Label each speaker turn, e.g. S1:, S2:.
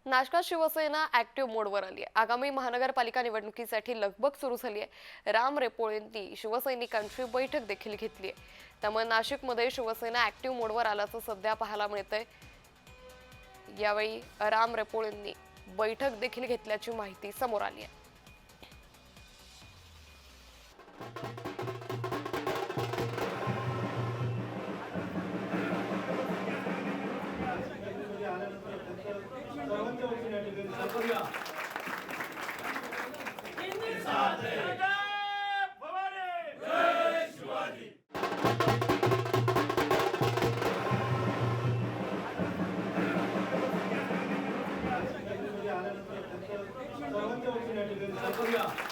S1: नाशकात शिवसेना ऍक्टिव्ह मोडवर आली आहे। आगामी महानगरपालिका निवडणुकीसाठी लगबग सुरू झाली आहे। राम रेपोळेंनी शिवसैनिकांची बैठक देखील घेतली आहे। त्यामुळे नाशिकमध्ये शिवसेना ऍक्टिव्ह मोडवर आल्याचं सध्या पाहायला मिळतंय। यावेळी राम रेपोळेंनी बैठक देखील घेतल्याची माहिती समोर आली आहे।
S2: सर्वांच्या वतीने